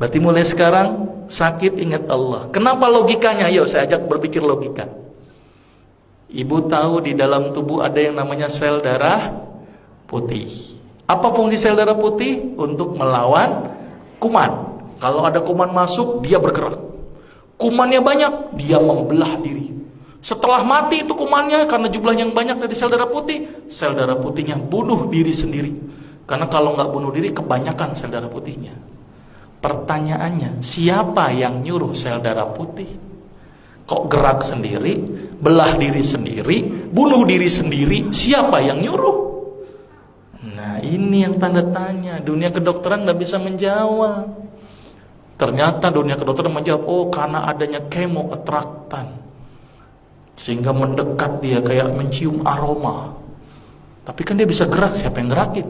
Berarti mulai sekarang sakit ingat Allah. Kenapa logikanya? Yuk saya ajak berpikir logika. Ibu tahu di dalam tubuh ada yang namanya sel darah putih. Apa fungsi sel darah putih? Untuk melawan kuman. Kalau ada kuman masuk, dia bergerak. Kumannya banyak, dia membelah diri. Setelah mati itu kumannya, karena jumlahnya yang banyak dari sel darah putihnya bunuh diri sendiri. Karena kalau nggak bunuh diri, kebanyakan sel darah putihnya. Pertanyaannya, siapa yang nyuruh sel darah putih? Kok gerak sendiri, belah diri sendiri, bunuh diri sendiri, siapa yang nyuruh? Nah ini yang tanda tanya. Dunia kedokteran nggak bisa menjawab. Ternyata dunia kedokteran menjawab, oh karena adanya kemoatraktan, sehingga mendekat dia kayak mencium aroma. Tapi kan dia bisa gerak, siapa yang gerakin?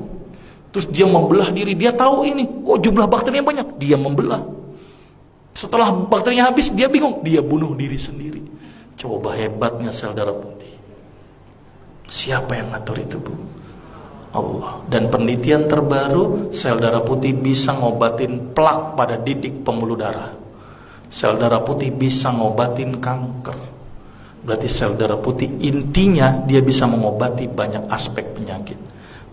Terus dia membelah diri, dia tahu ini, oh jumlah bakterinya banyak, dia membelah. Setelah bakterinya habis, dia bingung, dia bunuh diri sendiri. Coba hebatnya sel darah putih. Siapa yang ngatur itu, Bu? Allah. Dan penelitian terbaru, sel darah putih bisa ngobatin plak pada didik pembuluh darah. Sel darah putih bisa ngobatin kanker. Berarti sel darah putih intinya dia bisa mengobati banyak aspek penyakit.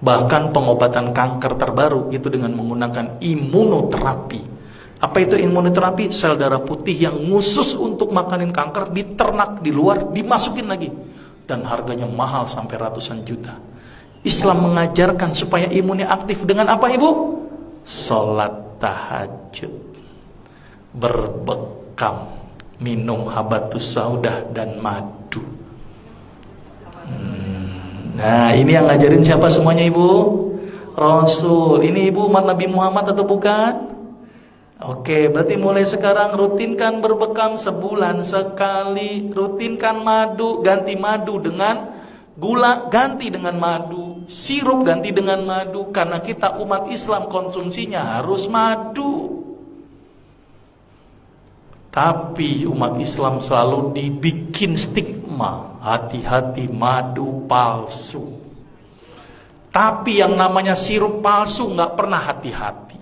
Bahkan pengobatan kanker terbaru itu dengan menggunakan imunoterapi. Apa itu imunoterapi? Sel darah putih yang khusus untuk makanin kanker diternak di luar, dimasukin lagi. Dan harganya mahal sampai ratusan juta. Islam mengajarkan supaya imunnya aktif dengan apa, Ibu? Sholat tahajud, berbekam, minum habatus saudah dan madu. Nah ini yang ngajarin siapa semuanya, Ibu? Rasul. Ini Ibu umat Nabi Muhammad atau bukan? Oke, berarti mulai sekarang rutinkan berbekam sebulan sekali. Rutinkan madu, ganti madu dengan gula, ganti dengan madu. Sirup ganti dengan madu. Karena kita umat Islam konsumsinya harus madu. Tapi umat Islam selalu dibikin stigma, hati-hati madu palsu. Tapi yang namanya sirup palsu nggak pernah hati-hati.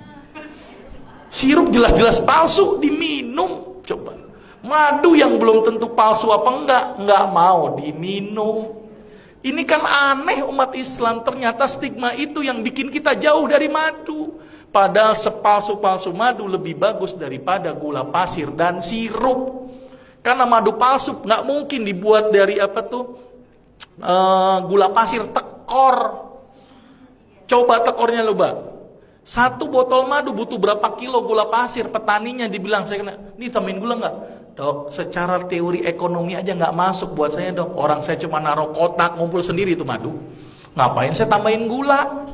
Sirup jelas-jelas palsu diminum, coba. Madu yang belum tentu palsu apa enggak mau diminum. Ini kan aneh umat Islam, ternyata stigma itu yang bikin kita jauh dari madu. Padahal sepalsu-palsu madu lebih bagus daripada gula pasir dan sirup. Karena madu palsu nggak mungkin dibuat dari gula pasir tekor. Coba tekornya lupa. Satu botol madu butuh berapa kilo gula pasir? Petaninya dibilang, saya kena, ini tambahin gula nggak? Dok, secara teori ekonomi aja nggak masuk buat saya, dok. Orang saya cuma naruh kotak ngumpul sendiri itu madu. Ngapain saya tambahin gula?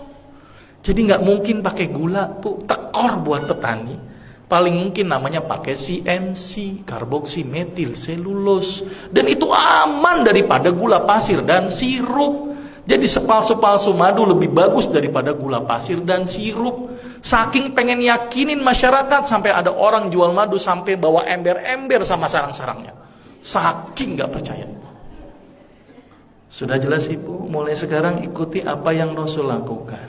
Jadi nggak mungkin pakai gula, Bu. Tekor buat petani. Paling mungkin namanya pakai CMC, karboksimetil selulose. Dan itu aman daripada gula pasir dan sirup. Jadi sepalsu-palsu madu lebih bagus daripada gula pasir dan sirup. Saking pengen yakinin masyarakat, sampai ada orang jual madu sampai bawa ember-ember sama sarang-sarangnya. Saking nggak percaya itu. Sudah jelas, Ibu? Mulai sekarang ikuti apa yang Rasul lakukan.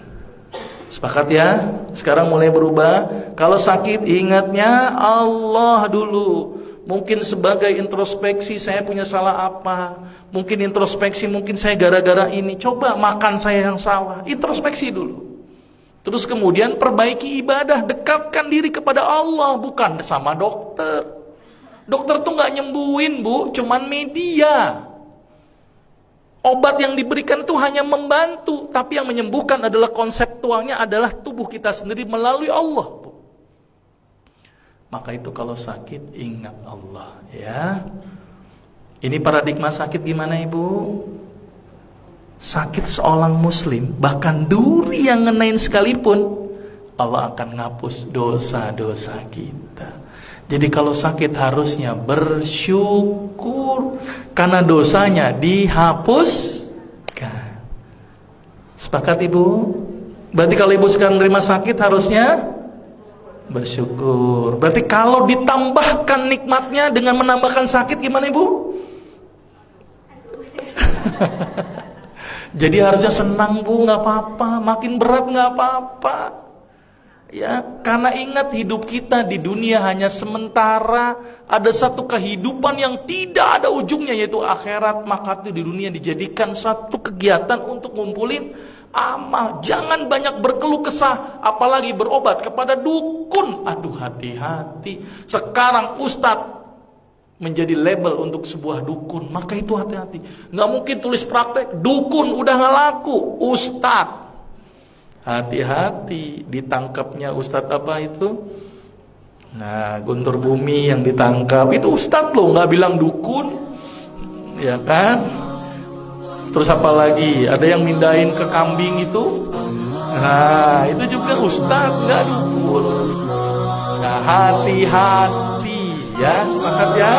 Sepakat ya? Sekarang mulai berubah. Kalau sakit ingatnya Allah dulu. Mungkin sebagai introspeksi, saya punya salah apa? Mungkin introspeksi, mungkin saya gara-gara ini. Coba makan saya yang salah. Introspeksi dulu. Terus kemudian perbaiki ibadah. Dekatkan diri kepada Allah, bukan sama dokter. Dokter tuh gak nyembuhin, Bu. Cuman media. Obat yang diberikan itu hanya membantu. Tapi yang menyembuhkan adalah konseptualnya adalah tubuh kita sendiri melalui Allah, Bu. Maka itu kalau sakit ingat Allah, ya. Ini paradigma sakit gimana, Ibu? Sakit seorang muslim, bahkan duri yang ngenain sekalipun, Allah akan ngapus dosa-dosa kita. Jadi kalau sakit harusnya bersyukur karena dosanya dihapuskan. Sepakat, Ibu? Berarti kalau Ibu sekarang menerima sakit harusnya bersyukur. Berarti kalau ditambahkan nikmatnya dengan menambahkan sakit gimana, Ibu? Jadi harusnya senang, Bu, nggak apa-apa. Makin berat nggak apa-apa. Ya, karena ingat hidup kita di dunia hanya sementara, ada satu kehidupan yang tidak ada ujungnya yaitu akhirat, maka itu di dunia dijadikan satu kegiatan untuk ngumpulin amal. Jangan banyak berkeluh kesah, apalagi berobat kepada dukun. Aduh, hati-hati. Sekarang ustadz menjadi label untuk sebuah dukun, maka itu hati-hati. Nggak mungkin tulis praktek dukun, udah nggak laku, ustadz. Hati-hati, ditangkapnya ustadz apa itu? Nah, Guntur Bumi yang ditangkap itu ustadz loh, nggak bilang dukun, ya kan? Terus apa lagi? Ada yang mindahin ke kambing itu? Nah, itu juga ustadz, nggak dukun. Nah, hati-hati ya, sepakat ya.